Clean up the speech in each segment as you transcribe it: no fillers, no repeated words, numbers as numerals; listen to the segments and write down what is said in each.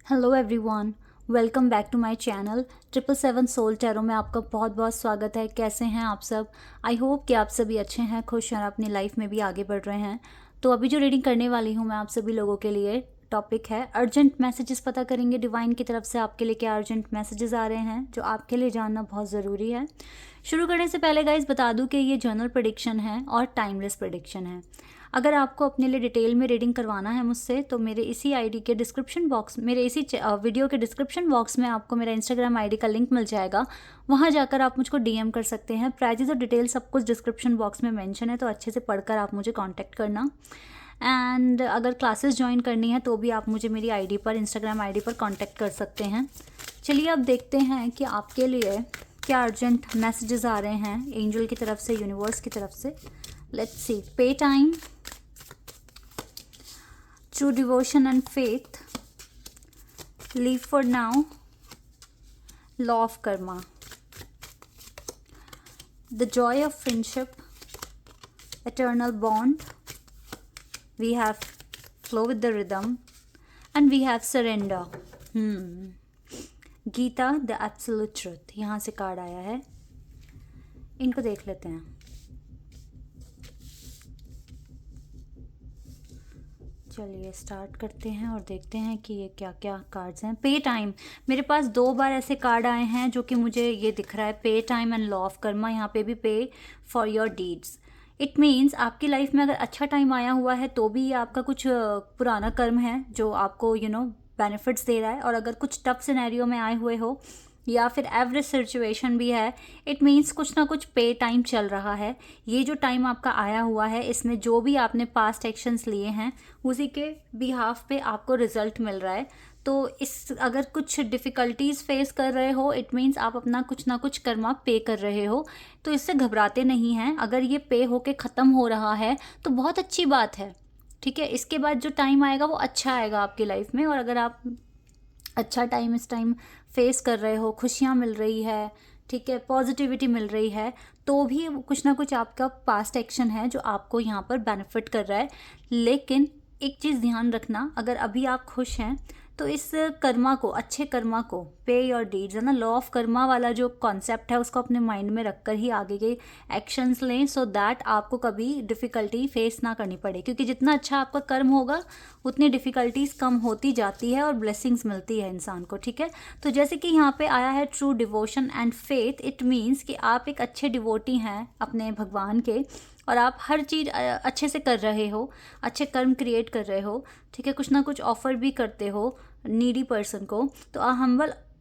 Hello everyone, welcome back to my channel 777 soul tarot में आपका बहुत बहुत स्वागत है। कैसे हैं आप सब? आई होप कि आप सभी अच्छे हैं, खुश हैं, अपनी लाइफ में भी आगे बढ़ रहे हैं। तो अभी जो रीडिंग करने वाली हूँ मैं आप सभी लोगों के लिए, टॉपिक है अर्जेंट मैसेजेस। पता करेंगे डिवाइन की तरफ से आपके लिए क्या अर्जेंट मैसेजेस आ रहे हैं जो आपके लिए जानना बहुत ज़रूरी है। शुरू करने से पहले गाइज बता दूं कि ये जनरल प्रेडिक्शन है और टाइमलेस प्रेडिक्शन है। अगर आपको अपने लिए डिटेल में रीडिंग करवाना है मुझसे तो मेरे इसी आईडी के डिस्क्रिप्शन बॉक्स, मेरे इसी वीडियो के डिस्क्रिप्शन बॉक्स में आपको मेरा इंस्टाग्राम आईडी का लिंक मिल जाएगा। वहाँ जाकर आप मुझको डीएम कर सकते हैं। प्राइजेस और डिटेल सब कुछ डिस्क्रिप्शन बॉक्स में मेंशन है, तो अच्छे से पढ़कर आप मुझे कांटेक्ट करना। एंड अगर क्लासेस ज्वाइन करनी है तो भी आप मुझे मेरी आईडी पर, इंस्टाग्राम आईडी पर कांटेक्ट कर सकते हैं। चलिए अब देखते हैं कि आपके लिए क्या अर्जेंट मैसेजेस आ रहे हैं एंजल की तरफ से, यूनिवर्स की तरफ से। Let's see. Pay time, true devotion and faith, live for now, law of karma, the joy of friendship, eternal bond, we have flow with the rhythm, and we have surrender. Gita the absolute truth, यहाँ से card आया है, इनको देख लेते हैं। चलिए start करते हैं और देखते हैं कि ये क्या क्या कार्ड्स हैं। पे टाइम, मेरे पास 2 बार ऐसे कार्ड आए हैं जो कि मुझे ये दिख रहा है, पे time and law of Karma. यहाँ पे भी पे for your deeds. It means आपकी लाइफ में अगर अच्छा टाइम आया हुआ है तो भी ये आपका कुछ पुराना कर्म है जो आपको बेनिफिट्स दे रहा है। और अगर कुछ टफ सिनेरियो में आए हुए हो या फिर एवरेज सिचुएशन भी है, इट मीन्स कुछ ना कुछ पे टाइम चल रहा है। ये जो टाइम आपका आया हुआ है इसमें जो भी आपने पास्ट एक्शंस लिए हैं उसी के बिहाफ पे आपको रिजल्ट मिल रहा है। तो इस अगर कुछ डिफ़िकल्टीज़ फेस कर रहे हो, इट मीन्स आप अपना कुछ ना कुछ कर्मा पे कर रहे हो, तो इससे घबराते नहीं हैं। अगर ये पे होके ख़त्म हो रहा है तो बहुत अच्छी बात है, ठीक है। इसके बाद जो टाइम आएगा वो अच्छा आएगा आपकी लाइफ में। और अगर आप अच्छा टाइम इस टाइम फेस कर रहे हो, खुशियाँ मिल रही है, ठीक है, पॉजिटिविटी मिल रही है, तो भी कुछ ना कुछ आपका पास्ट एक्शन है जो आपको यहाँ पर बेनिफिट कर रहा है। लेकिन एक चीज़ ध्यान रखना, अगर अभी आप खुश हैं तो इस कर्मा को, अच्छे कर्मा को, पे योर डीड्स है ना, लॉ ऑफ कर्मा वाला जो कॉन्सेप्ट है उसको अपने माइंड में रखकर ही आगे के एक्शंस लें, सो दैट आपको कभी डिफ़िकल्टी फेस ना करनी पड़े। क्योंकि जितना अच्छा आपका कर्म होगा उतनी डिफ़िकल्टीज़ कम होती जाती है और ब्लेसिंग्स मिलती है इंसान को, ठीक है। तो जैसे कि यहाँ पे आया है true devotion and faith, it means कि आप एक अच्छे डिवोटी हैं अपने भगवान के और आप हर चीज़ अच्छे से कर रहे हो, अच्छे कर्म क्रिएट कर रहे हो, ठीक है, कुछ ना कुछ ऑफर भी करते हो नीडी पर्सन को। तो a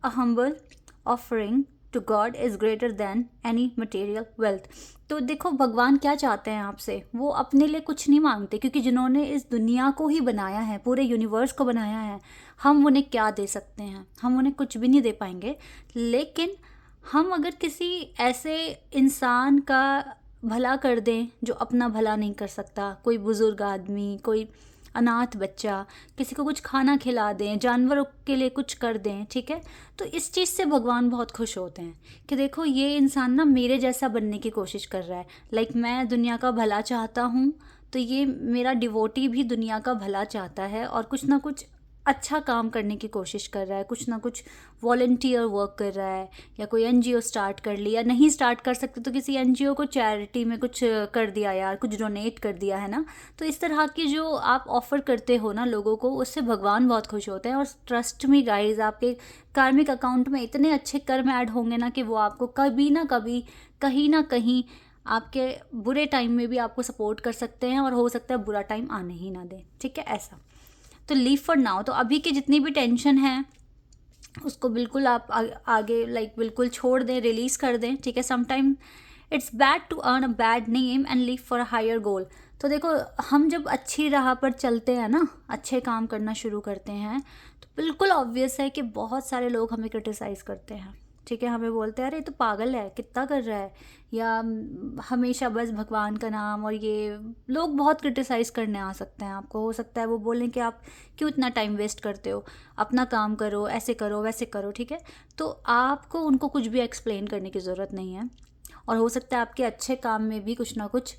humble offering to God is greater than any material wealth. तो देखो भगवान क्या चाहते हैं आपसे, वो अपने लिए कुछ नहीं मांगते, क्योंकि जिन्होंने इस दुनिया को ही बनाया है, पूरे यूनिवर्स को बनाया है, हम उन्हें क्या दे सकते हैं? हम उन्हें कुछ भी नहीं दे पाएंगे। लेकिन हम अगर किसी ऐसे इंसान का भला कर दें जो अपना भला नहीं कर सकता, कोई बुज़ुर्ग आदमी, कोई अनाथ बच्चा, किसी को कुछ खाना खिला दें, जानवरों के लिए कुछ कर दें, ठीक है, तो इस चीज़ से भगवान बहुत खुश होते हैं कि देखो ये इंसान ना मेरे जैसा बनने की कोशिश कर रहा है। लाइक मैं दुनिया का भला चाहता हूँ, तो ये मेरा डिवोटी भी दुनिया का भला चाहता है और कुछ ना कुछ अच्छा काम करने की कोशिश कर रहा है, कुछ ना कुछ वॉलंटियर वर्क कर रहा है, या कोई एनजीओ स्टार्ट कर लिया, नहीं स्टार्ट कर सकते तो किसी एनजीओ को चैरिटी में कुछ कर दिया यार, कुछ डोनेट कर दिया, है ना। तो इस तरह की जो आप ऑफ़र करते हो ना लोगों को, उससे भगवान बहुत खुश होते हैं। और ट्रस्ट मी गाइज, आपके कार्मिक अकाउंट में इतने अच्छे कर्म ऐड होंगे ना कि वो आपको कभी ना कभी, कहीं ना कहीं आपके बुरे टाइम में भी आपको सपोर्ट कर सकते हैं और हो सकता है बुरा टाइम आने ही ना दें, ठीक है, ऐसा। तो लीव फॉर नाउ, तो अभी की जितनी भी टेंशन है उसको बिल्कुल आप आगे बिल्कुल छोड़ दें, रिलीज़ कर दें, ठीक है। Sometime it's bad to earn a bad name and live for a higher goal. तो देखो हम जब अच्छी राह पर चलते हैं ना, अच्छे काम करना शुरू करते हैं, तो बिल्कुल ऑब्वियस है कि बहुत सारे लोग हमें क्रिटिसाइज़ करते हैं, ठीक है, हमें बोलते हैं अरे ये तो पागल है, कितना कर रहा है, या हमेशा बस भगवान का नाम। और ये लोग बहुत क्रिटिसाइज़ करने आ सकते हैं आपको, हो सकता है वो बोलें कि आप क्यों इतना टाइम वेस्ट करते हो, अपना काम करो, ऐसे करो वैसे करो, ठीक है। तो आपको उनको कुछ भी एक्सप्लेन करने की ज़रूरत नहीं है। और हो सकता है आपके अच्छे काम में भी कुछ ना कुछ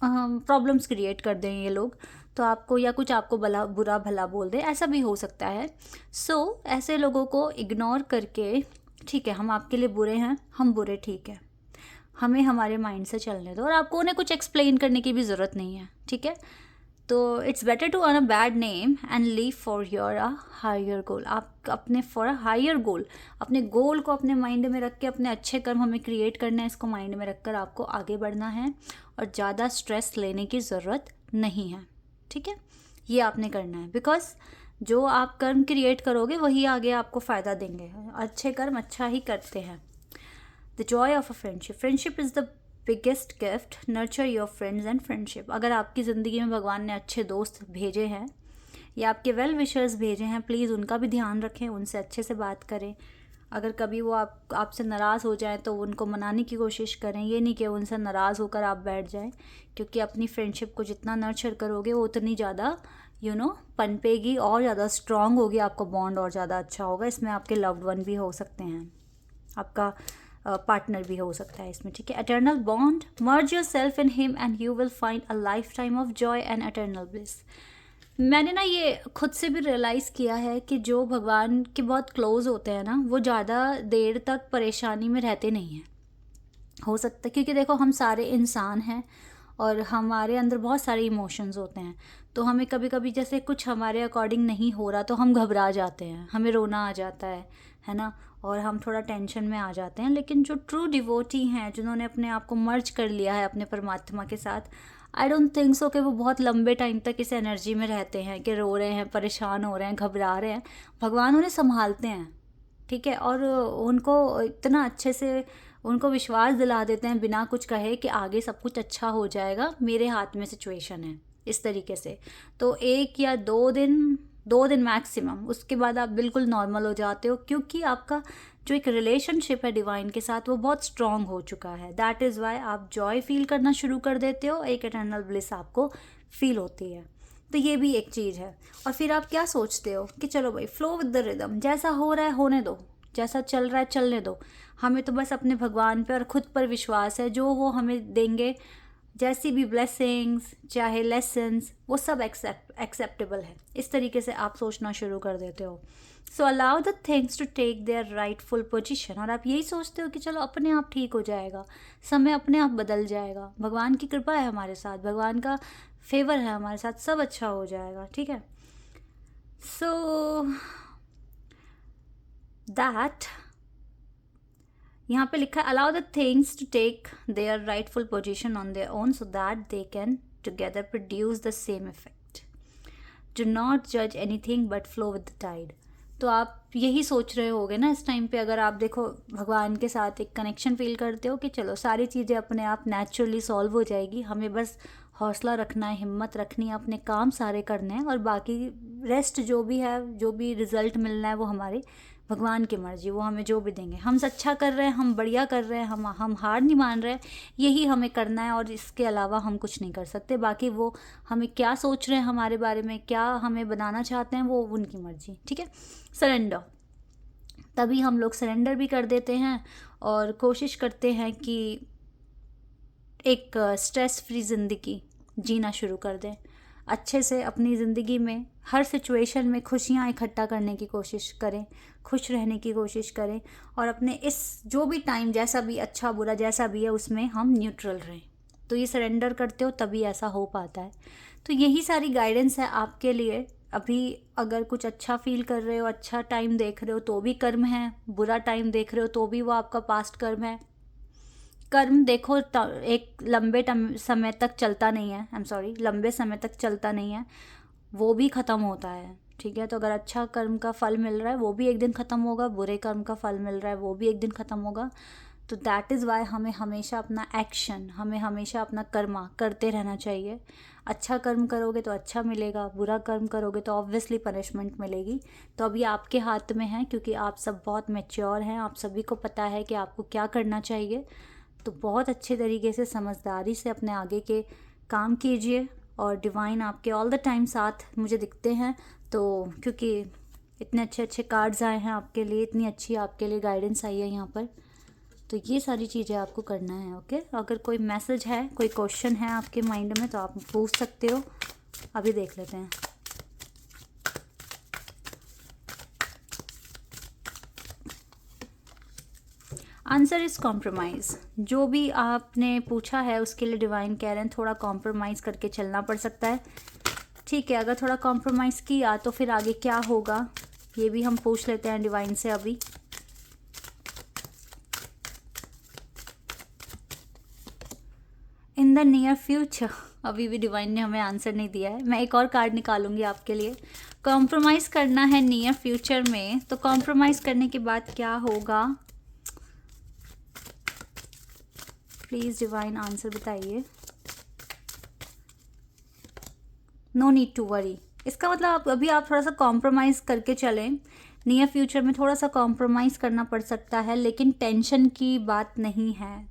प्रॉब्लम्स क्रिएट कर दें ये लोग। तो आपको या कुछ आपको बुरा भला बोल दे, ऐसा भी हो सकता है। सो ऐसे लोगों को इग्नोर करके, ठीक है हम आपके लिए बुरे हैं, हम बुरे, ठीक है, हमें हमारे माइंड से चलने दो, और आपको उन्हें कुछ एक्सप्लेन करने की भी ज़रूरत नहीं है, ठीक है। तो it's better to earn a bad name and live for your a higher goal. आप अपने फॉर अ हायर गोल, अपने गोल को अपने माइंड में रख के, अपने अच्छे कर्म हमें क्रिएट करना है, इसको माइंड में रख कर आपको आगे बढ़ना है, और ज़्यादा स्ट्रेस लेने की ज़रूरत नहीं है, ठीक है। ये आपने करना है, बिकॉज जो आप कर्म क्रिएट करोगे वही आगे आपको फ़ायदा देंगे। अच्छे कर्म अच्छा ही करते हैं। The joy of a friendship, friendship is the biggest gift, nurture your friends and friendship. अगर आपकी ज़िंदगी में भगवान ने अच्छे दोस्त भेजे हैं या आपके वेल विशर्स भेजे हैं, प्लीज़ उनका भी ध्यान रखें, उनसे अच्छे से बात करें। अगर कभी वो आपसे नाराज़ हो जाए तो उनको मनाने की कोशिश करें, ये नहीं कि उनसे नाराज़ होकर आप बैठ जाएं, क्योंकि अपनी फ्रेंडशिप को जितना नर्चर करोगे वो उतनी ज़्यादा पनपेगी और ज़्यादा स्ट्रॉन्ग होगी, आपका बॉन्ड और ज़्यादा अच्छा होगा। इसमें आपके लव्ड वन भी हो सकते हैं, आपका पार्टनर भी हो सकता है इसमें, ठीक है। Eternal bond, merge your self in him and you will find a life time of Joy and eternal bliss. मैंने ना ये खुद से भी रियलाइज़ किया है कि जो भगवान के बहुत क्लोज होते हैं ना, वो ज़्यादा देर तक परेशानी में रहते नहीं हैं। हो सकता है क्योंकि देखो हम सारे इंसान हैं और हमारे अंदर बहुत सारे इमोशंस होते हैं, तो हमें कभी कभी जैसे कुछ हमारे अकॉर्डिंग नहीं हो रहा तो हम घबरा जाते हैं, हमें रोना आ जाता है ना, और हम थोड़ा टेंशन में आ जाते हैं। लेकिन जो ट्रू डिवोटी हैं, जिन्होंने अपने आप को मर्ज कर लिया है अपने परमात्मा के साथ, आई डोंट थिंक सो कि वो बहुत लंबे टाइम तक इस एनर्जी में रहते हैं कि रो रहे हैं, परेशान हो रहे हैं, घबरा रहे हैं। भगवान उन्हें संभालते हैं, ठीक है, और उनको इतना अच्छे से उनको विश्वास दिला देते हैं बिना कुछ कहे कि आगे सब कुछ अच्छा हो जाएगा, मेरे हाथ में सिचुएशन है, इस तरीके से। तो 1 या 2 दिन मैक्सिमम, उसके बाद आप बिल्कुल नॉर्मल हो जाते हो, क्योंकि आपका जो एक रिलेशनशिप है डिवाइन के साथ वो बहुत स्ट्रॉन्ग हो चुका है। दैट इज़ वाई आप जॉय फील करना शुरू कर देते हो, एक एटर्नल ब्लिस आपको फील होती है। तो ये भी एक चीज़ है। और फिर आप क्या सोचते हो कि चलो भाई फ्लो विद द रिदम, जैसा हो रहा है होने दो, जैसा चल रहा है चलने दो, हमें तो बस अपने भगवान पे और ख़ुद पर विश्वास है, जो वो हमें देंगे, जैसी भी ब्लेसिंग्स चाहे लेसन्स, वो सब एक्सेप्टेबल है। इस तरीके से आप सोचना शुरू कर देते हो। So allow the things to take their rightful position, और आप यही सोचते हो कि चलो अपने आप ठीक हो जाएगा, समय अपने आप बदल जाएगा, भगवान की कृपा है हमारे साथ, भगवान का फेवर है हमारे साथ, सब अच्छा हो जाएगा, ठीक है। सो दैट यहाँ पे लिखा है allow the things to take their rightful position on their own so that they can together produce the same effect. Do not जज anything but flow with the tide. तो आप यही सोच रहे होगे ना इस टाइम पे, अगर आप देखो भगवान के साथ एक कनेक्शन फील करते हो कि चलो सारी चीज़ें अपने आप नेचुरली सॉल्व हो जाएगी, हमें बस हौसला रखना है, हिम्मत रखनी है, अपने काम सारे करने हैं, और बाकी रेस्ट जो भी है, जो भी रिजल्ट मिलना है वो हमारे भगवान की मर्जी, वो हमें जो भी देंगे। हम अच्छा कर रहे हैं, हम बढ़िया कर रहे हैं, हम हार नहीं मान रहे हैं, यही हमें करना है, और इसके अलावा हम कुछ नहीं कर सकते। बाकी वो हमें क्या सोच रहे हैं हमारे बारे में, क्या हमें बनाना चाहते हैं, वो उनकी मर्जी, ठीक है। सरेंडर, तभी हम लोग सरेंडर भी कर देते हैं और कोशिश करते हैं कि एक स्ट्रेस फ्री ज़िंदगी जीना शुरू कर दें, अच्छे से अपनी ज़िंदगी में हर सिचुएशन में खुशियाँ इकट्ठा करने की कोशिश करें, खुश रहने की कोशिश करें, और अपने इस जो भी टाइम, जैसा भी अच्छा बुरा जैसा भी है, उसमें हम न्यूट्रल रहें। तो ये सरेंडर करते हो तभी ऐसा हो पाता है। तो यही सारी गाइडेंस है आपके लिए। अभी अगर कुछ अच्छा फील कर रहे हो, अच्छा टाइम देख रहे हो तो भी कर्म है, बुरा टाइम देख रहे हो तो भी वो आपका पास्ट कर्म है। कर्म देखो एक लंबे समय तक चलता नहीं है, लंबे समय तक चलता नहीं है, वो भी ख़त्म होता है, ठीक है। तो अगर अच्छा कर्म का फल मिल रहा है वो भी एक दिन ख़त्म होगा, बुरे कर्म का फल मिल रहा है वो भी एक दिन ख़त्म होगा। तो दैट इज़ वाई हमें हमेशा अपना एक्शन, हमें हमेशा अपना कर्मा करते रहना चाहिए। अच्छा कर्म करोगे तो अच्छा मिलेगा, बुरा कर्म करोगे तो ऑब्वियसली पनिशमेंट मिलेगी। तो अभी आपके हाथ में है, क्योंकि आप सब बहुत मैच्योर हैं, आप सभी को पता है कि आपको क्या करना चाहिए। तो बहुत अच्छे तरीके से समझदारी से अपने आगे के काम कीजिए, और डिवाइन आपके ऑल द टाइम साथ मुझे दिखते हैं। तो क्योंकि इतने अच्छे अच्छे कार्ड्स आए हैं आपके लिए, इतनी अच्छी आपके लिए गाइडेंस आई है यहाँ पर, तो ये सारी चीज़ें आपको करना है, ओके। अगर कोई मैसेज है, कोई क्वेश्चन है आपके माइंड में तो आप पूछ सकते हो, अभी देख लेते हैं। Answer is compromise. जो भी आपने पूछा है उसके लिए डिवाइन कह रहे हैं थोड़ा कॉम्प्रोमाइज़ करके चलना पड़ सकता है। ठीक है, अगर थोड़ा कॉम्प्रोमाइज़ किया तो फिर आगे क्या होगा ये भी हम पूछ लेते हैं डिवाइन से अभी। इन द नियर फ्यूचर, अभी भी डिवाइन ने हमें आंसर नहीं दिया है। मैं एक और कार्ड निकालूंगी आपके लिए। कॉम्प्रोमाइज़ करना है नियर फ्यूचर में, तो कॉम्प्रोमाइज़ करने के बाद क्या होगा? प्लीज़ डिवाइन आंसर बताइए। No need to worry. इसका मतलब आप थोड़ा सा कॉम्प्रोमाइज़ करके चलें। नियर फ्यूचर में थोड़ा सा कॉम्प्रोमाइज़ करना पड़ सकता है, लेकिन टेंशन की बात नहीं है।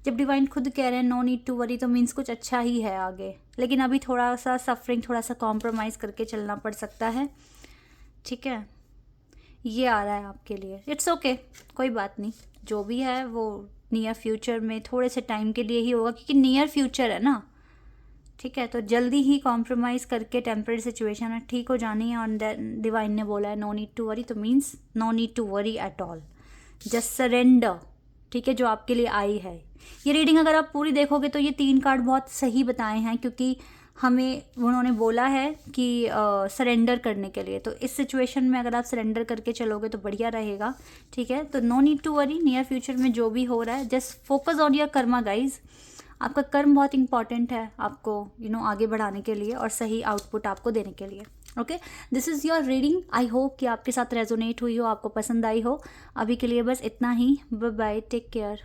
जब डिवाइन खुद कह रहे हैं नो नीड टू वरी, तो मीन्स कुछ अच्छा ही है आगे, लेकिन अभी थोड़ा सा सफरिंग, थोड़ा सा कॉम्प्रोमाइज़ करके चलना पड़ सकता है। ठीक है, ये आ रहा है आपके लिए। इट्स ओके, कोई बात नहीं। जो भी है वो नियर फ्यूचर में थोड़े से टाइम के लिए ही होगा, क्योंकि नियर फ्यूचर है ना। ठीक है, तो जल्दी ही कॉम्प्रोमाइज़ करके टेम्परेरी सिचुएशन है ठीक हो जानी है। और डिवाइन ने बोला है नो नीड टू वरी, तो means no need to worry at all, just surrender. ठीक है, जो आपके लिए आई है ये रीडिंग, अगर आप पूरी देखोगे तो ये 3 कार्ड बहुत सही बताए हैं, क्योंकि हमें उन्होंने बोला है कि सरेंडर करने के लिए। तो इस सिचुएशन में अगर आप सरेंडर करके चलोगे तो बढ़िया रहेगा। ठीक है, तो no need to worry. Near future में जो भी हो रहा है, just focus on your karma guys. आपका कर्म बहुत इंपॉर्टेंट है आपको आगे बढ़ाने के लिए और सही आउटपुट आपको देने के लिए। Okay, this is your reading. I hope कि आपके साथ रेजोनेट हुई हो, आपको पसंद आई हो। अभी के लिए बस इतना ही। Bye bye, take care.